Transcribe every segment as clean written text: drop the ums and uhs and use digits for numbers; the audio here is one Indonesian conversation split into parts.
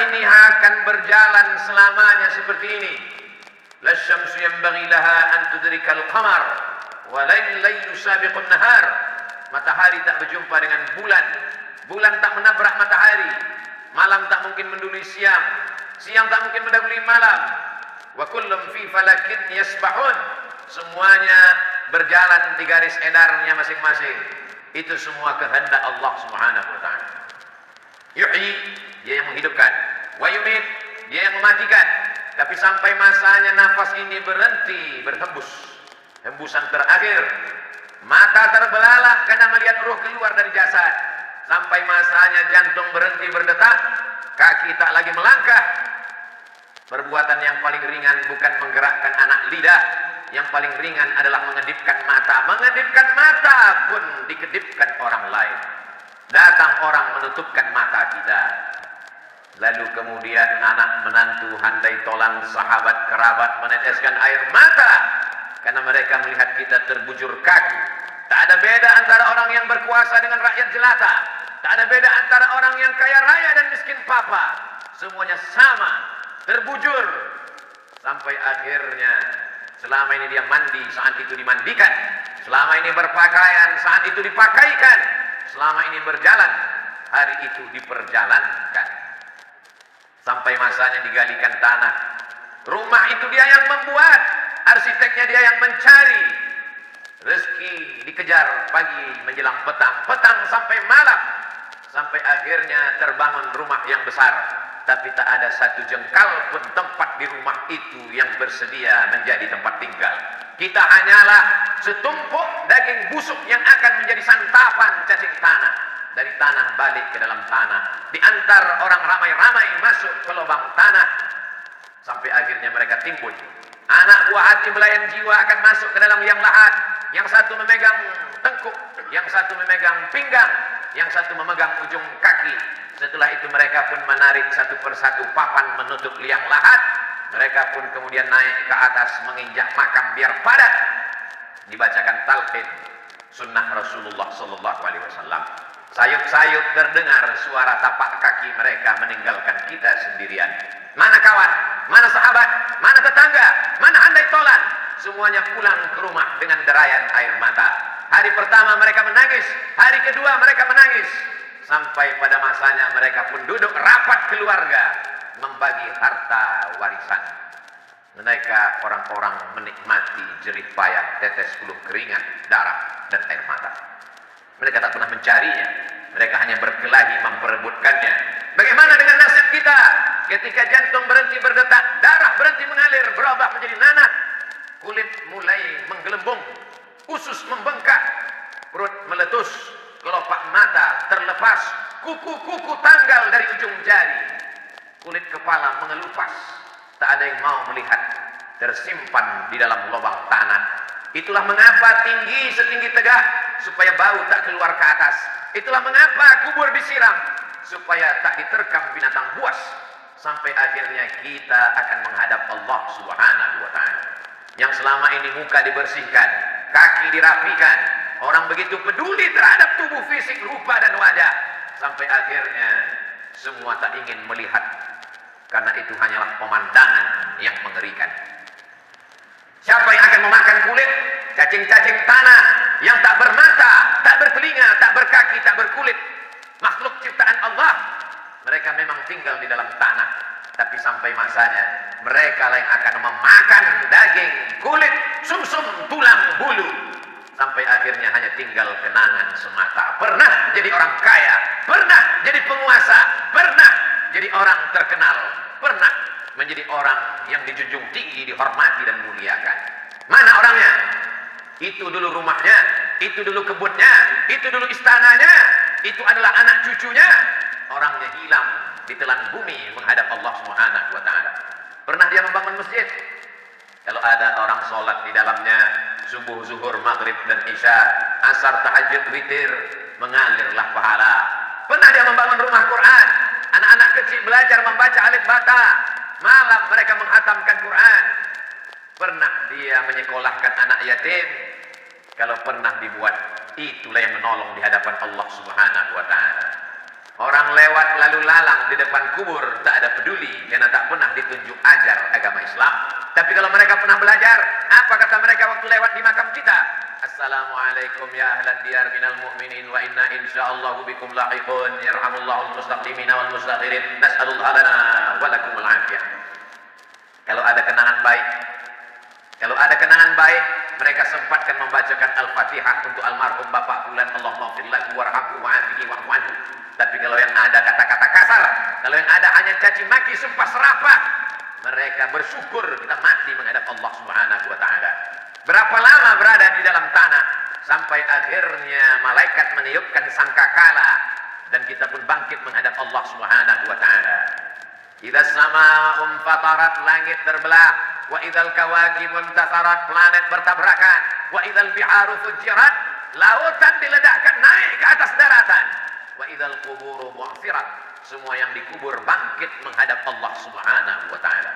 ini akan berjalan selamanya seperti ini. La syamsu yanbaghi laha an tudrikal qamar wa laylu sabiqun nahar. Matahari tak berjumpa dengan bulan, bulan tak menabrak matahari, malam tak mungkin mendului siang, siang tak mungkin mendahului malam. Wa kullum fi falakin yasbahun. Semuanya berjalan di garis edarnya masing-masing. Itu semua kehendak Allah Subhanahu wa taala. Yuhyi, dia yang menghidupkan. Wa yumit, dia yang mematikan. Tapi sampai masanya nafas ini berhenti berhembus, hembusan terakhir, mata terbelalak karena melihat ruh keluar dari jasad. Sampai masanya jantung berhenti berdetak, kaki tak lagi melangkah. Perbuatan yang paling ringan bukan menggerakkan anak lidah, yang paling ringan adalah mengedipkan mata. Mengedipkan mata pun dikedipkan orang lain. Datang orang menutupkan mata kita. Lalu kemudian anak menantu, handai tolan, sahabat, kerabat meneteskan air mata karena mereka melihat kita terbujur kaku. Tak ada beda antara orang yang berkuasa dengan rakyat jelata. Tak ada beda antara orang yang kaya raya dan miskin papa. Semuanya sama, terbujur. Sampai akhirnya selama ini dia mandi, saat itu dimandikan. Selama ini berpakaian, saat itu dipakaikan. Selama ini berjalan, hari itu diperjalankan. Sampai masanya digalikan tanah. Rumah itu dia yang membuat, arsiteknya dia yang mencari. Rezeki dikejar pagi menjelang petang, petang sampai malam. Sampai akhirnya terbangun rumah yang besar. Tapi tak ada satu jengkal pun tempat di rumah itu yang bersedia menjadi tempat tinggal. Kita hanyalah setumpuk daging busuk yang akan menjadi santapan cacing tanah. Dari tanah balik ke dalam tanah. Diantar orang ramai-ramai masuk ke lubang tanah. Sampai akhirnya mereka timbul. Anak buah hati belayan jiwa akan masuk ke dalam yang lahat. Yang satu memegang tengkuk, yang satu memegang pinggang, yang satu memegang ujung kaki. Setelah itu mereka pun menarik satu persatu papan menutup liang lahat. Mereka pun kemudian naik ke atas menginjak makam biar padat. Dibacakan talqin sunnah Rasulullah sallallahu alaihi wasallam. Sayup-sayup terdengar suara tapak kaki mereka meninggalkan kita sendirian. Mana kawan? Mana sahabat? Mana tetangga? Mana handai tolan? Semuanya pulang ke rumah dengan derayan air mata. Hari pertama mereka menangis, hari kedua mereka menangis. Sampai pada masanya mereka pun duduk rapat keluarga membagi harta warisan. Mereka orang-orang menikmati jerih payah, tetes buluh keringat, darah dan air mata. Mereka tak pernah mencarinya. Mereka hanya berkelahi memperebutkannya. Bagaimana dengan nasib kita? Ketika jantung berhenti berdetak, darah berhenti mengalir, berubah menjadi nanah, kulit mulai menggelembung, usus membengkak, perut meletus, kelopak mata terlepas, kuku-kuku tanggal dari ujung jari, kulit kepala mengelupas. Tak ada yang mau melihat, tersimpan di dalam lubang tanah. Itulah mengapa tinggi setinggi tegak, supaya bau tak keluar ke atas. Itulah mengapa kubur disiram, supaya tak diterkam binatang buas. Sampai akhirnya kita akan menghadap Allah Subhanahu wa ta'ala. Yang selama ini muka dibersihkan, kaki dirapikan, orang begitu peduli terhadap tubuh fisik, rupa dan wajah. Sampai akhirnya semua tak ingin melihat, karena itu hanyalah pemandangan yang mengerikan. Siapa yang akan memakan kulit? Cacing-cacing tanah yang tak bermata, tak bertelinga, tak berkaki, tak berkulit. Makhluk ciptaan Allah. Mereka memang tinggal di dalam tanah, tapi sampai masanya mereka yang akan memakan daging, kulit, sumsum, tulang, bulu. Sampai akhirnya hanya tinggal kenangan semata. Pernah jadi orang kaya, pernah jadi penguasa, pernah jadi orang terkenal, pernah menjadi orang yang dijunjung tinggi, dihormati dan muliakan. Mana orangnya? Itu dulu rumahnya, itu dulu kebunnya, itu dulu istananya, itu adalah anak cucunya. Orangnya hilang di telan bumi menghadap Allah Subhanahu wa ta'ala. Pernah dia membangun masjid? Kalau ada orang sholat di dalamnya, subuh, zuhur, maghrib dan isya, asar, tahajud, witir, mengalirlah pahala. Pernah dia membangun rumah Quran? Anak-anak kecil belajar membaca alif bata, malam mereka menghatamkan Quran. Pernah dia menyekolahkan anak yatim? Kalau pernah dibuat, itulah yang menolong di hadapan Allah Subhanahu wa ta'ala. Orang lewat lalu lalang di depan kubur tak ada peduli karena tak pernah ditunjuk ajar agama Islam. Tapi kalau mereka pernah belajar, apa kata mereka waktu lewat di makam kita? Assalamualaikum ya ahlan diyar minal mu'minin wa inna insyaallahu bikum lahiqun yarhamullahu al-mustaqimina wal mustakhirin nas'alullah lana wa lakumul afiyah. Kalau ada kenangan baik, mereka sempatkan membacakan Al-Fatihah untuk almarhum Bapak Fulan, Allahumma ighfir lahu warhamhu wa'afihi wa'fu anhu. Tapi kalau yang ada kata-kata kasar, kalau yang ada hanya caci maki, sumpah serapah, mereka bersyukur kita mati menghadap Allah Subhanahu wa taala. Berapa lama berada di dalam tanah sampai akhirnya malaikat meniupkan sangkakala dan kita pun bangkit menghadap Allah Subhanahu wa taala. Idza samaa'un fatarat, langit terbelah, wa idzal kawakibun tasarat, planet bertabrakan, wa idzal biharu fujirat, lautan diledakkan naik ke atas daratan, wa idzal quburu bu'thirat, semua yang dikubur bangkit menghadap Allah Subhanahu wa taala.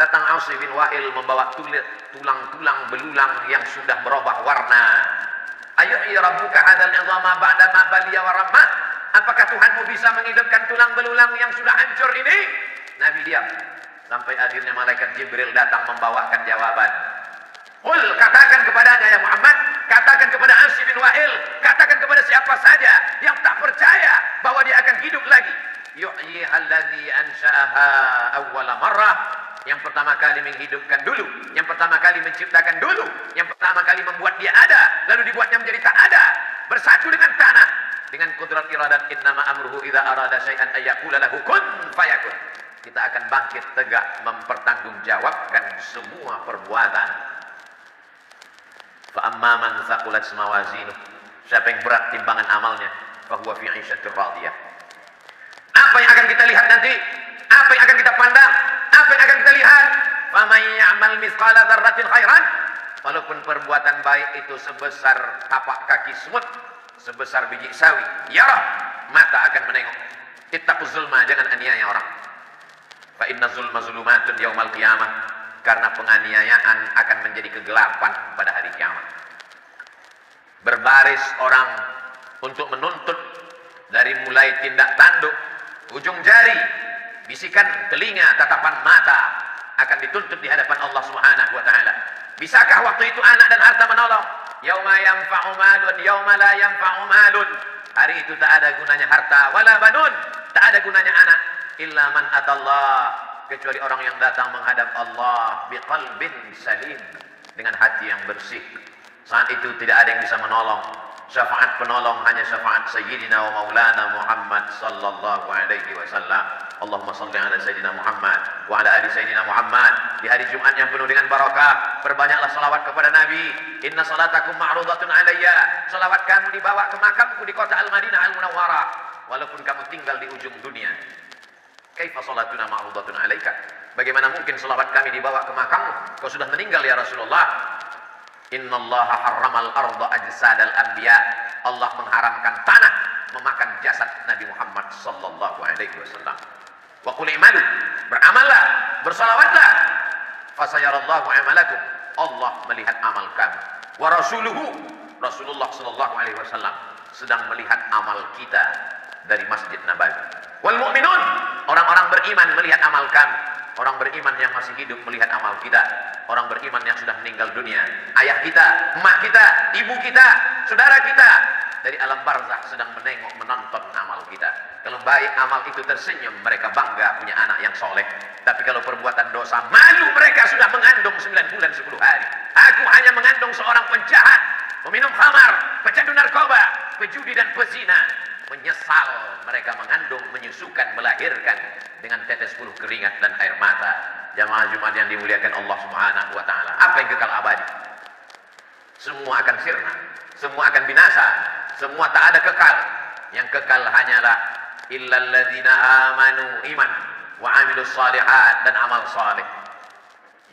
Datang Aus bin Wa'il membawa tulang-tulang belulang yang sudah berubah warna. Ayuhyi rabbuka hadzal 'idhama ba'da ma baliya wa rammat. Apakah Tuhanmu bisa menghidupkan tulang belulang yang sudah hancur ini? Nabi diam sampai akhirnya malaikat Jibril datang membawakan jawaban. Qul, katakan kepadanya ya Muhammad, katakan kepada Aus bin Wa'il, katakan kepada siapa saja yang tak percaya bahwa dia akan hidup lagi. Yuhyi alladzi ansha'aha awwala marrah. Yang pertama kali menghidupkan dulu, yang pertama kali menciptakan dulu, yang pertama kali membuat dia ada, lalu dibuatnya menjadi tak ada, bersatu dengan tanah, dengan kudrat iradat. Innama amruhu idza arada syai'an ayyaqula lahu kun fayakun. Kita akan bangkit tegak mempertanggungjawabkan semua perbuatan. Fa amma man thaqulat mawazinuh, siapa yang berat timbangan amalnya, fa huwa fi 'ishatir radiyah. Apa yang akan kita lihat nanti? Apa yang akan kita pandang? Apa yang akan kita lihat? Faman ya'mal mithqala dzarratin khairan, walaupun perbuatan baik itu sebesar tapak kaki semut, sebesar biji sawi, yarah, mata akan menengok. Ittaquz zulma, jangan aniaya orang. Fa inna zulma zulumatun yaumal qiyamah, karena penganiayaan akan menjadi kegelapan pada hari kiamat. Berbaris orang untuk menuntut dari mulai tindak tanduk, ujung jari, bisikan telinga, tatapan mata akan dituntut di hadapan Allah Subhanahu wa taala. Bisakah waktu itu anak dan harta menolong? Yauma yanfa'u malun yauma la yanfa'u malun. Hari itu tak ada gunanya harta wala banun, tak ada gunanya anak, illa man atallah, kecuali orang yang datang menghadap Allah biqalbin salim, dengan hati yang bersih. Saat itu tidak ada yang bisa menolong. Syafaat penolong hanya syafaat Sayyidina wa Maulana Muhammad sallallahu alaihi wasallam. Allahumma salli ala Sayyidina Muhammad wa ala ali Sayyidina Muhammad. Di hari Jumat yang penuh dengan barakah, perbanyaklah salawat kepada Nabi. Inna salatakum ma'rudatun alayya. Salawat kamu dibawa ke makamku di kota Al-Madinah Al-Munawwarah, walaupun kamu tinggal di ujung dunia. Kaifa salatuna ma'rudatun alaika? Bagaimana mungkin salawat kami dibawa ke makammu? Kau sudah meninggal ya Rasulullah. Innallaha harramal arda ajsadal anbiya. Allah mengharamkan tanah memakan jasad Nabi Muhammad sallallahu alaihi wasallam. Wa qul i'malu, beramallah, bersalawatlah. Fasayarallahu amalakum, Allah melihat amal kamu. Wa rasuluhu, Rasulullah sallallahu alaihi wasallam sedang melihat amal kita dari Masjid Nabawi. Wal mu'minun, orang-orang beriman melihat amal kamu. Orang beriman yang masih hidup melihat amal kita. Orang beriman yang sudah meninggal dunia, ayah kita, emak kita, ibu kita, saudara kita, dari alam barzakh sedang menengok, menonton amal kita. Kalau baik, amal itu tersenyum, mereka bangga punya anak yang soleh. Tapi kalau perbuatan dosa, malu mereka sudah mengandung 9 bulan 10 hari. Aku hanya mengandung seorang penjahat, peminum khamar, pecandu narkoba, pejudi dan pezina. Menyesal mereka mengandung, menyusukan, melahirkan dengan tetes puluh keringat dan air mata. Jamaah Jumat yang dimuliakan Allah Subhanahu wa taala. Apa yang kekal abadi? Semua akan sirna, semua akan binasa, semua tak ada kekal. Yang kekal hanyalah illal ladzina amanu, iman, wa amilus shalihat, dan amal saleh.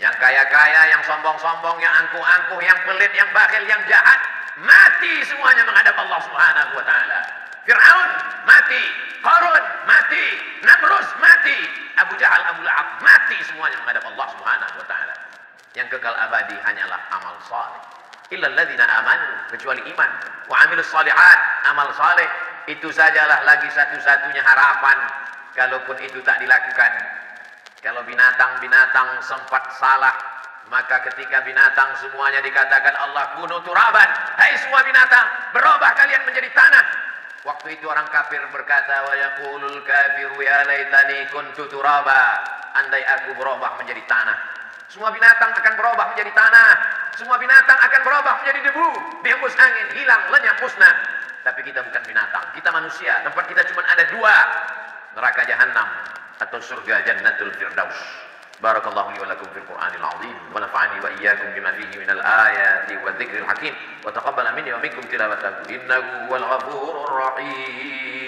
Yang kaya-kaya, yang sombong-sombong, yang angkuh-angkuh, yang pelit, yang bakhil, yang jahat, mati semuanya menghadap Allah Subhanahu wa taala. Fir'aun mati, Qarun mati, Namrus mati, Abu Jahal, Abu Lahab mati, semuanya menghadap Allah Subhanahu wa taala. Yang kekal abadi hanyalah amal saleh. Illal ladzina amanu, kecuali iman, wa amilus shalihat, amal saleh, Itu sajalah lagi satu-satunya harapan, kalaupun itu tak dilakukan. Kalau binatang-binatang sempat salah, maka ketika binatang semuanya dikatakan Allah kunu turaban, hai semua binatang, berubah kalian menjadi tanah. Waktu itu orang kafir berkata, wa yaqulul kafiru ya laitani kuntu turaba, andai aku berubah menjadi tanah. Semua binatang akan berubah menjadi tanah. Semua binatang akan berubah menjadi debu, dihembus angin, hilang, lenyap, musnah. Tapi kita bukan binatang, kita manusia. Tempat kita cuma ada dua, neraka jahanam atau surga jannatul firdaus. Barakallahu li wa lakum fil Qur'anil azim wa nafa'ani wa iyyakum bima fihi minal ayati wa dzikril hakim wa taqabbala minni wa minkum tilawatahu innahu huwal ghafurur rahim.